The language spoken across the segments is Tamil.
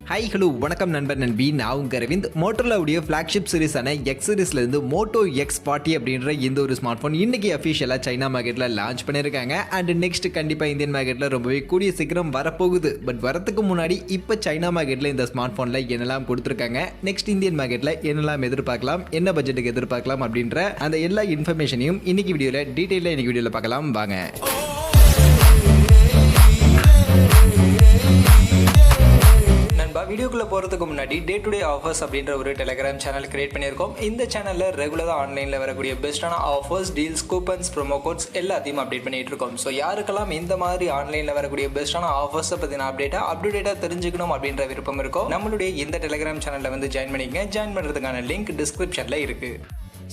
ஹாய் ஹலோ வணக்கம் நண்பர் நண்பி, நான் உங்கள் அரவிந்த். மோட்டோரோலாவுடைய ஃப்ளாக்ஷிப் சீரிஸான எக்ஸ் சீரிஸ்லேருந்து மோட்டோ X40 அப்படின்ற இந்த ஒரு ஸ்மார்ட் ஃபோன் இன்றைக்கி அஃபிஷியலாக சைனா மார்க்கெட்டில் லான்ச் பண்ணியிருக்காங்க. அண்ட் நெக்ஸ்ட் கண்டிப்பாக இந்தியன் மார்க்கெட்டில் ரொம்பவே கூடிய சீக்கிரம் வரப்போகுது. பட் வரத்துக்கு முன்னாடி இப்போ சைனா மார்க்கெட்டில் இந்த ஸ்மார்ட் ஃபோனில் என்னெல்லாம் கொடுத்துருக்காங்க, நெக்ஸ்ட் இந்தியன் மார்க்கெட்டில் என்னெல்லாம் எதிர்பார்க்கலாம், என்ன பட்ஜெட்டுக்கு எதிர்பார்க்கலாம் அப்படின்ற அந்த எல்லா இன்ஃபர்மேஷனையும் இன்னைக்கு வீடியோவில் பார்க்கலாம் வாங்க. வீடியோக்குள்ள போகிறதுக்கு முன்னாடி டே டு டே ஆஃபர்ஸ் அப்படின்ற ஒரு டெலிகிராம் சேனல் கிரியேட் பண்ணியிருக்கோம். இந்த சேனலில் ரெகுலராக ஆன்லைனில் வரக்கூடிய பெஸ்ட்டான offers, deals, coupons, promo quotes எல்லாத்தையும் அப்டேட் பண்ணிட்டு இருக்கோம். ஸோ யாருக்கெல்லாம் இந்த மாதிரி ஆன்லைனில் வரக்கூடிய பெஸ்ட்டான ஆஃபர்ஸை பற்றின அப்டேட்டாக தெரிஞ்சுக்கணும் அப்படின்ற விருப்பம் இருக்கும், நம்மளுடைய இந்த டெலிகிராம் சேனலில் வந்து ஜாயின் பண்ணிக்கங்க. ஜாயின் பண்ணுறதுக்கான லிங்க் டிஸ்கிரிப்ஷனில் இருக்குது.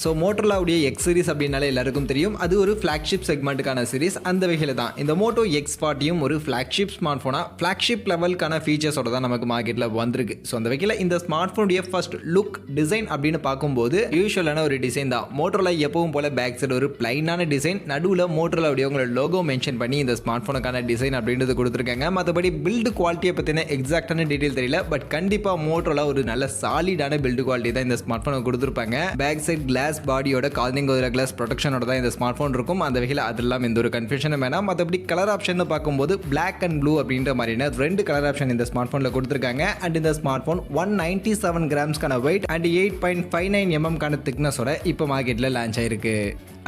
ஸோ மோட்டோரோலாவுடைய எக்ஸ் சீரிஸ் அப்படின்னாலே எல்லாருக்கும் தெரியும், அது ஒரு ஃப்ளாக்ஷிப் செக்மெண்ட்டுக்கான சீரிஸ். அந்த வகையில் தான் இந்த மோட்டோ X40யும் ஒரு ஃப்ளாக்ஷிப் ஸ்மார்ட் ஃபோனாக ஃப்ளாக்ஷிப் லெவலுக்கான ஃபீச்சர்ஸோட தான் நமக்கு மார்க்கெட்டில் வந்திருக்கு. ஸோ அந்த வகையில் இந்த ஸ்மார்ட் ஃபோனுடைய ஃபர்ஸ்ட் லுக் டிசைன் அப்படின்னு பார்க்கும்போது யூஸ்வலான ஒரு டிசைன் தான். மோட்டோரோலா எப்பவும் போல பேக் சைடு ஒரு பிளைனான டிசைன், நடுவில் மோட்டோரோலாவுடைய உங்களோட லோகோ மென்ஷன் பண்ணி இந்த ஸ்மார்ட் ஃபோனுக்கான டிசைன் அப்படின்றது கொடுத்துருக்காங்க. மற்றபடி பில்டு குவாலிட்டியை பற்றின எக்ஸாக்டான டீட்டெயில் தெரியல. பட் கண்டிப்பாக மோட்டோரோலா ஒரு நல்ல சாலிடான பில்டு குவாலிட்டி தான் இந்த ஸ்மார்ட் ஃபோனை கொடுத்துருப்பாங்க. பேக் சைட் கிளாஸ் பாடியோட கார்னிங் கிளாஸ் ப்ரொடெக்ஷனோட தான் இந்த ஸ்மார்ட் ஃபோன் இருக்கும். அந்த வகையில் அதெல்லாம் எந்த ஒரு கன்ஃபியூஷனும் வேணாம். மற்றபடி கலர் ஆப்ஷன் பார்க்கும்போது பிளாக் அண்ட் ப்ளூ அப்படின்ற மாதிரியான 2 கலர் ஆப்ஷன் இந்த ஸ்மார்ட் ஃபோனில் கொடுத்துருக்காங்க. அண்ட் இந்த ஸ்மார்ட் ஃபோன் 197 கிராம்ஸ்க்கான வெயிட் அண்ட் 8.59 mm திக்னஸோட இப்போ மார்க்கெட்டில் லான்ச் ஆயிருக்கு.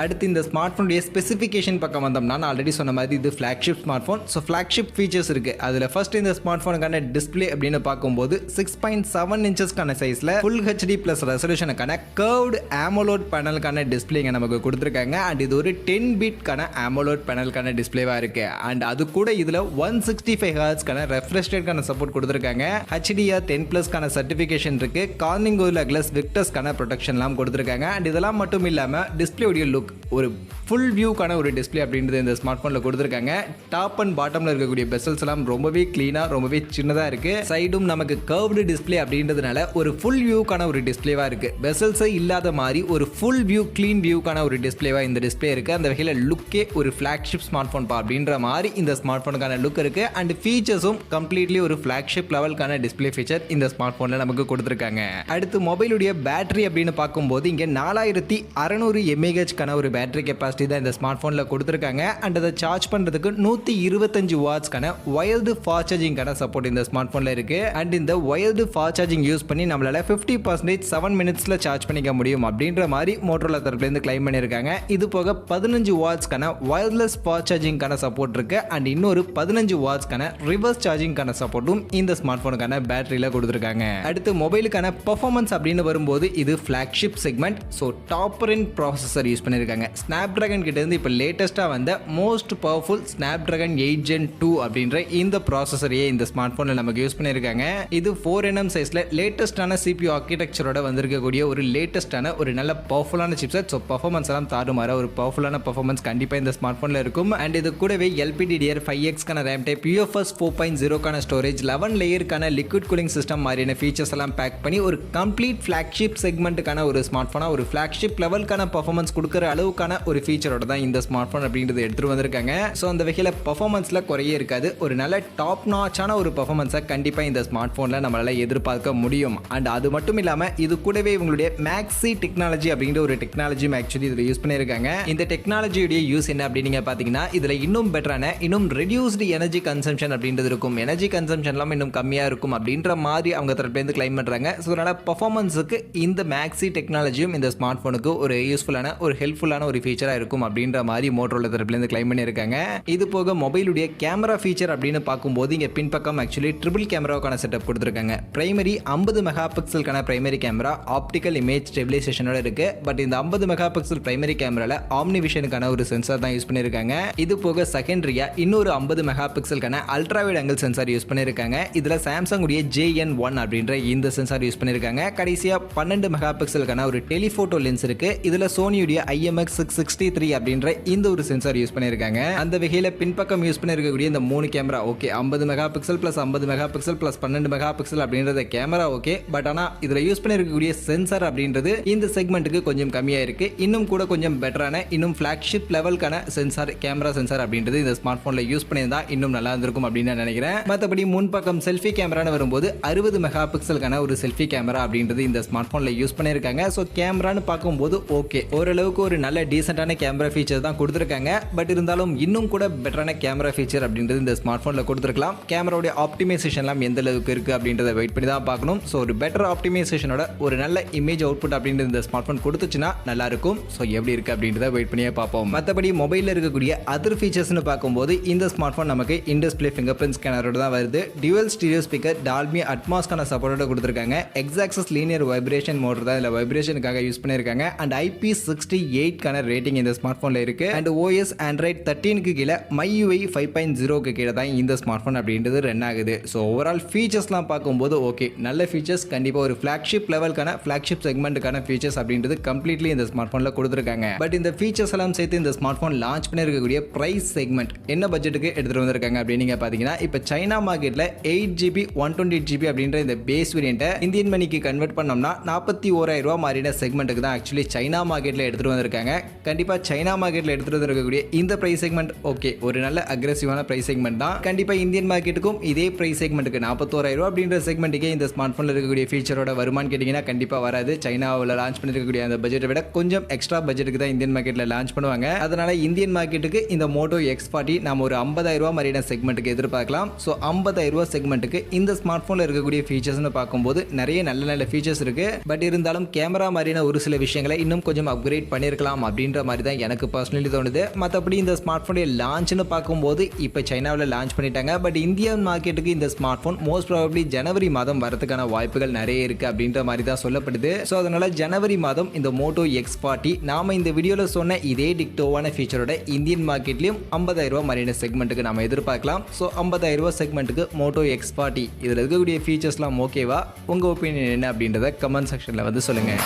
அடுத்து இந்த ஸ்மார்ட் ஃபோனுடைய ஸ்பெசிஃபிகேஷன் பக்கம் வந்தோம்னா, நான் ஆல்ரெடி சொன்ன மாதிரி இது flagship smart phone. So flagship features இருக்குது. அதில் ஃபர்ஸ்ட் இந்த ஸ்மார்ட் ஃபோனுக்கான டிஸ்பிளே அப்படின்னு பார்க்கும்போது 6.7 இன்ச்சஸ்க்கான சைஸில் ஃபுல் ஹெச்டி ப்ளஸ் ரெசல்யூஷனுக்கான கர்வ்டு AMOLED பேனலுக்கான டிஸ்பிளேங்க நமக்கு கொடுத்துருக்காங்க. அண்ட் இது ஒரு 10 பிட்கான AMOLED பேனலுக்கான டிஸ்பிளேவாக இருக்குது. அண்ட் அது கூட இதில் 165 ஹெர்ட்ஸ்க்கான ரெஃப்ரெஷ் ரேட்கான சப்போர்ட் கொடுத்துருக்காங்க. HDR 10+க்கான சர்டிஃபிகேஷன் இருக்குது. கார்னிங் கிளாஸ் விக்டர்ஸ்க்கான ப்ரொடெக்ஷன்லாம் கொடுத்துருக்காங்க. அண்ட் இதெல்லாம் மட்டும் இல்லாமல் டிஸ்பிளேவுடைய லுக் ஒரு ஃபுல் வியூக்கான ஒரு டிஸ்பிளே அப்படின்றது இந்த ஸ்மார்ட் ஃபோனில் கொடுத்துருக்காங்க. டாப் அண்ட் பாட்டமில் இருக்கக்கூடிய பெசல்ஸ் எல்லாம் ரொம்பவே க்ளீனாக, ரொம்பவே சின்னதாக இருக்குது. சைடும் நமக்கு கர்வ்டு டிஸ்பிளே அப்படின்றதுனால ஒரு ஃபுல் வியூக்கான ஒரு டிஸ்பிளேவாக இருக்குது. பெசல்ஸே இல்லாத மாதிரி ஒரு ஃபுல் வியூ, க்ளீன் வியூக்கான ஒரு டிஸ்பிளேவாக இந்த டிஸ்பிளே இருக்குது. அந்த வகையில் லுக்கே ஒரு ஃப்ளாக்ஷிப் ஸ்மார்ட் ஃபோன் அப்படின்ற மாதிரி இந்த ஸ்மார்ட் ஃபோனுக்கான லுக் இருக்குது. அண்ட் ஃபீச்சர்ஸும் கம்ப்ளீட்லி ஒரு ஃப்ளாக்ஷிப் லெவலுக்கான டிஸ்பிளே ஃபீச்சர் இந்த ஸ்மார்ட் ஃபோனில் நமக்கு கொடுத்துருக்காங்க. அடுத்து மொபைலுடைய பேட்டரி அப்படின்னு பார்க்கும்போது இங்கே 4600 mAh ஒரு பேட்டரி கெப்பாசிட்டி தான் இந்த ஸ்மார்ட் ஃபோனில் கொடுத்துருக்காங்க. அண்ட் அதை சார்ஜ் பண்ணுறதுக்கு 125 வாட்ஸ்க்கான வயர்டு ஃபாஸ்ட் சார்ஜிங்கான சப்போர்ட் இந்த ஸ்மார்ட் ஃபோனில் இருக்குது. அண்ட் இந்த வயர்டு ஃபாஸ்ட் சார்ஜிங் யூஸ் பண்ணி நம்மளால் 50% 7 மினிட்ஸில் சார்ஜ் பண்ணிக்க முடியும் அப்படின்ற மாதிரி மோட்டோரோலா தரப்புலேருந்து கிளைம் பண்ணியிருக்காங்க. இது போக 15 வாட்ஸ்க்கான வயர்லெஸ் ஃபாஸ்ட் சார்ஜிங்கான சப்போர்ட் இருக்குது. அண்ட் இன்னொரு 15 வாட்ஸ்க்கான ரிவர்ஸ் சார்ஜிங்கான சப்போர்ட்டும் இந்த ஸ்மார்ட் ஃபோனுக்கான பேட்டரியில் கொடுத்துருக்காங்க. அடுத்து மொபைலுக்கான பர்ஃபார்மன்ஸ் அப்படின்னு வரும்போது இது ஃப்ளாக்ஷிப் செக்மெண்ட். ஸோ டாப்பர் இன் ப்ராசஸர் யூஸ் பண்ணியிருக்காங்க. ஸ்னாப்ட்ராகன் கிட்ட இருந்து இப்போ லேட்டஸ்ட்டாக வந்த மோஸ்ட் பவர்ஃபுல் ஸ்னாப்ட்ராகன் 8 Gen 2 அப்படின்ற இந்த ப்ராசஸரையே இந்த ஸ்மார்ட் ஃபோனில் நமக்கு யூஸ் பண்ணியிருக்காங்க. இது 4nm சைஸில் லேட்டஸ்டான CPU ஆர்கிடெக்சரோட வந்திருக்கக்கூடிய ஒரு லேட்டஸ்டான ஒரு நல்ல பவர்ஃபுல்லான சிப்செட். ஸோ பர்ஃபார்மன்ஸ் எல்லாம் தாறுமாற ஒரு பவர்ஃபுல்லான பர்ஃபார்மன்ஸ் கண்டிப்பாக இந்த ஸ்மார்ட் ஃபோனில் இருக்கும். அண்ட் இது கூடவே LPDDR5Xக்கான ரேம் டைப், UFS 4.0க்கான ஸ்டோரேஜ், 11 லேயருக்கான லிக்விட் கூலிங் சிஸ்டம் மாதிரியான ஃபீச்சர்ஸ் எல்லாம் பேக் பண்ணி ஒரு கம்ப்ளீட் ஃப்ளாக்ஷிப் செக்மெண்ட்டுக்கான ஒரு ஸ்மார்ட் ஃபோனாக ஒரு ஃப்ளாக்ஷிப் லெவலுக்கான பர்ஃபார்மன்ஸ் கொடுக்குற அளவுக்கான ஒரு ஃபீச்சரோட தான் இந்த ஸ்மார்ட் ஃபோன் அப்படின்றது எடுத்துட்டு வந்திருக்காங்க. ஸோ அந்த வகையில் பர்ஃபார்மன்ஸில் குறையே இருக்காது. ஒரு நல்ல டாப் நாச்சான ஒரு பர்ஃபார்மன்ஸை கண்டிப்பாக இந்த ஸ்மார்ட் ஃபோனில் நம்மளால் எதிர்பார்க்க முடியும். அண்ட் அது மட்டும் இல்லாமல் இது கூடவே இவங்களுடைய மேக்ஸி டெக்னாலஜி அப்படிங்கிற ஒரு டெக்னாலஜி ஆக்சுவலி இதில் யூஸ் பண்ணியிருக்காங்க. இந்த டெக்னாலஜியுடைய யூஸ் என்ன அப்படின்னு நீங்கள் பார்த்தீங்கன்னா, இதில் இன்னும் பெட்டரான, இன்னும் ரெடியூஸ்டு எனர்ஜி கன்சம்ஷன் அப்படின்றது இருக்கும். எனர்ஜி கன்சம்ஷன்லாம் இன்னும் கம்மியாக இருக்கும் அப்படின்ற மாதிரி அவங்க தரப்புலேருந்து கிளைம் பண்ணுறாங்க. ஸோ அதனால் பர்ஃபார்மன்ஸுக்கு இந்த மேக்ஸி டெக்னாலஜியும் இந்த ஸ்மார்ட் ஃபோனுக்கு ஒரு யூஸ்ஃபுல்லான, ஒரு ஹெல்ப்ஃபுல்லான ஒரு ஃபீச்சராக இருக்கும் அப்படின்ற மாதிரி மோட்டோரோலா தரப்புலேருந்து கிளைம் பண்ணியிருக்காங்க. இது போக மொபைலுடைய கேமரா ஃபீச்சர் அப்படின்னு பார்க்கும்போது இங்கே பின்பக்கம் ஆக்சுவலி ட்ரிபிள் கேமராவுக்கான செட்டப் கொடுத்துருக்காங்க. பிரைமரி 50 மெகா பிக்சலுக்கான பிரைமரி கேமரா ஆப்டிக்கல் இமேஜ் ஸ்டெபிலைசேஷனோட இருக்கு. பட் இந்த 50 மெகா பிக்சல் பிரைமரி கேமரால ஆம்னி விஷனுக்கான ஒரு சென்சார் தான் யூஸ் பண்ணியிருக்காங்க. இது போக செகண்டரியா இன்னொரு 50 மெகா பிக்சலுக்கான ultra wide angle sensor use பண்ணியிருக்காங்க. இதில் சாம்சங் உடைய JN1 அப்படின்ற இந்த சென்சார் யூஸ் பண்ணியிருக்காங்க. கடைசியாக 12 மெகா பிக்சலுக்கான ஒரு டெலிஃபோட்டோ லென்ஸ் இருக்கு. இதில் சோனியுடைய IMX663 அப்படின்ற இந்த ஒரு சென்சார் யூஸ் பண்ணியிருக்காங்க. அந்த வகையில் பின்பக்கம் யூஸ் பண்ணியிருக்கக்கூடிய இந்த 3 camera okay, 50 mega pixel plus 50 mega pixel plus 12 mega pixel அப்படின்றத கேமரா ஓகே. பட் ஆனால் இதில் யூஸ் பண்ணியிருக்கக்கூடிய சென்சார் அப்படின்றது இந்த செக்மெண்ட்டுக்கு கொஞ்சம் கம்மியாக இருக்கு. இன்னும் கூட கொஞ்சம் பெட்டரான இன்னும் ஃபிளாக்ஷிப் லெவலுக்கான சென்சார் கேமரா சென்சார் அப்படின்றது இந்த ஸ்மார்ட் போனில் யூஸ் பண்ணியிருந்தா இன்னும் நல்லா இருந்திருக்கும் அப்படின்னு நான் நினைக்கிறேன். மற்றபடி முன்பக்கம் செல்ஃபி கேமரான்னு வரும்போது 60 மெகா பிக்சலுக்கான ஒரு செல்ஃபி கேமரா அப்படின்றது இந்த ஸ்மார்ட் போனில் யூஸ் பண்ணியிருக்காங்க. ஸோ கேமரான்னு பார்க்கும்போது ஓகே, ஓரளவுக்கு ஒரு நல்ல டீசென்டான கேமரா ஃபீச்சர் தான் கொடுத்துருக்காங்க. பட் இருந்தாலும் இன்னும் கூட பெட்டரான கேமரா ஃபீச்சர் அப்படின்றது இந்த ஸ்மார்ட் போனில் கொடுத்துருக்கலாம். கேமராவுடைய ஆப்டிமைசேஷன்லாம் எந்த அளவுக்கு இருக்குது அப்படின்றத வெயிட் பண்ணி தான் பார்க்கணும். ஸோ ஒரு பெட்டர் ஆப்டிமைசேஷனோட ஒரு நல்ல இமேஜ் அவுட்புட் அப்படின்றது இந்த ஸ்மார்ட் போன் கொடுத்துச்சுன்னா நல்லா இருக்கும். ஸோ எப்படி இருக்குது அப்படின்றத வெயிட் பண்ணியே பார்ப்போம். மற்றபடி மொபைலில் இருக்கக்கூடிய அதர் ஃபீச்சர்ஸ்னு பார்க்கும்போது இந்த ஸ்மார்ட் போன் நமக்கு இன் டிஸ்பிளே ஃபிங்கர் பிரிண்ட் ஸ்கேனரோட தான் வருது. டியூவல் ஸ்டீரியோ ஸ்பீக்கர் டால்பி அட்மாஸ்க்கான சப்போர்ட்டோட கொடுத்துருக்காங்க. எக்ஸாக்சஸ் லீனியர் வைப்ரேஷன் மோட்டர் தான் இதில் வைப்ரேஷனுக்காக யூஸ் பண்ணியிருக்காங்க. அண்ட் IP68க்கான ரேட்டிங் இந்த ஸ்மார்ட் போனில் இருக்கு. அண்ட் OS Android 13க்கு கீழே MyUI 5.0க்கு கீழே தான் இந்த ஸ்மார்ட் போன் அப்படின்றது ரன் ஆகுது. ஸோ ஓவரால் ஃபீச்சர்ஸ்லாம் பார்க்கும்போது ஓகே, நல்ல ஃபீச்சர்ஸ். கண்டிப்பாக ஒரு ஃபிளாக்ஷிப் லெவலுக்கான ஃபிளாக்ஷிப் செக்மெண்ட்டுக்கான ஃபீச்சர்ஸ் அப்படின்றது கம்ப்ளீட்லி இந்த ஸ்மார்ட் போனில் கொடுத்துருக்காங்க. பட் இந்த ஃபீச்சர்ஸ் எல்லாம் சேர்த்து இந்த ஸ்மார்ட் போன் லான்ச் பண்ணியிருக்கக்கூடிய பிரைஸ் செக்மெண்ட் என்ன பட்ஜெட்டுக்கு எடுத்துகிட்டு வந்திருக்காங்க அப்படின்னு நீங்கள் பார்த்தீங்கன்னா, இப்போ சைனா மார்க்கெட்டில் 8GB 128GB அப்படின்ற இந்த பேஸ் வேரியண்ட்டை இந்தியன் மணிக்கு கன்வெர்ட் பண்ணோம்னா 41,000 ரூபா மாதிரியான செக்மெண்ட்டுக்கு தான் ஆக்சுவலி சைனா மார்க்கெட்டில் எடுத்துகிட்டு வந்திருக்காங்க. கண்டிப்பாக சைனா மார்க்கெட்டில் எடுத்துகிட்டு வந்திருக்கக்கூடிய இந்த ப்ரைஸ் செக்மெண்ட் ஓகே, ஒரு நல்ல அக்ரெசிவான ப்ரைஸ் செக்மெண்ட் தான். கண்டிப்பாக இந்தியன் மார்க்கெட்டுக்கும் இதே ப்ரைஸ் செக்மெண்ட்டுக்கு 41,000 ரூபா அப்படின்ற செக்மெண்ட்டுக்கே இந்த ஸ்மார்ட் ஃபோனில் இருக்கக்கூடிய ஃபீச்சரோட வருமானு கேட்டிங்கன்னா கண்டிப்பாக வராது. சைனாவில் லான்ச் பண்ணிருக்கக்கூடிய அந்த பட்ஜெட்டை விட கொஞ்சம் எக்ஸ்ட்ரா பட்ஜெட்டுக்கு தான் இந்தியன் மார்க்கெட்டில் லான்ச் பண்ணுவாங்க. அதனால இந்தியன் மார்க்கெட்டுக்கு இந்த Moto X40 நம்ம ஒரு 50,000 ரூபா மாதிரியான செக்மெண்ட்டுக்கு எதிர்பார்க்கலாம். ஸோ 50,000 ரூபா செக்மெண்ட்டுக்கு இந்த ஸ்மார்ட் ஃபோனில் இருக்கக்கூடிய ஃபீச்சர்ஸ்னு பார்க்கும்போது நிறைய நல்ல நல்ல ஃபீச்சர்ஸ் இருக்கு. பட் இருந்தாலும் கேமரா மாதிரியான ஒரு சில விஷயங்களை இன்னும் கொஞ்சம் அப்கிரேட் பண்ணியிருக்கலாம் அப்படின்ற மாதிரி தான் எனக்கு பர்சனலி தோணுது. மற்றபடி இந்த ஸ்மார்ட் ஃபோனுடைய லான்ச்னு பார்க்கும்போது இப்போ சைனாவில் லான்ச் பண்ணிட்டாங்க. பட் இந்தியன் மார்க்கெட்டுக்கு இந்த ஸ்மார்ட் ஃபோன் மோஸ்ட் ப்ராபப்ளி ஜனவரி மாதம் வரதுக்கான வாய்ப்புகள் நிறைய இருக்கு அப்படின்ற மாதிரி தான் சொல்லப்படுது. ஸோ அதனால ஜனவரி மாதம் இந்த Moto X40 நாம இந்த வீடியோவில் சொன்ன இதே டிக்டோவான ஃபீச்சரோட இந்தியன் மார்க்கெட்லையும் 50,000 ரூபா மாதிரியான செக்மெண்ட்டுக்கு நம்ம எதிர்பார்க்கலாம். ஸோ 50,000 ரூபா செக்மெண்ட்டுக்கு Moto X40 இதில் இருக்கக்கூடிய ஃபீச்சர்ஸ்லாம் ஓகேவா? உங்கள் ஒப்பீனியன் என்ன அப்படின்றத கமெண்ட் செக்ஷனில் வந்து சொல்லுங்கள்.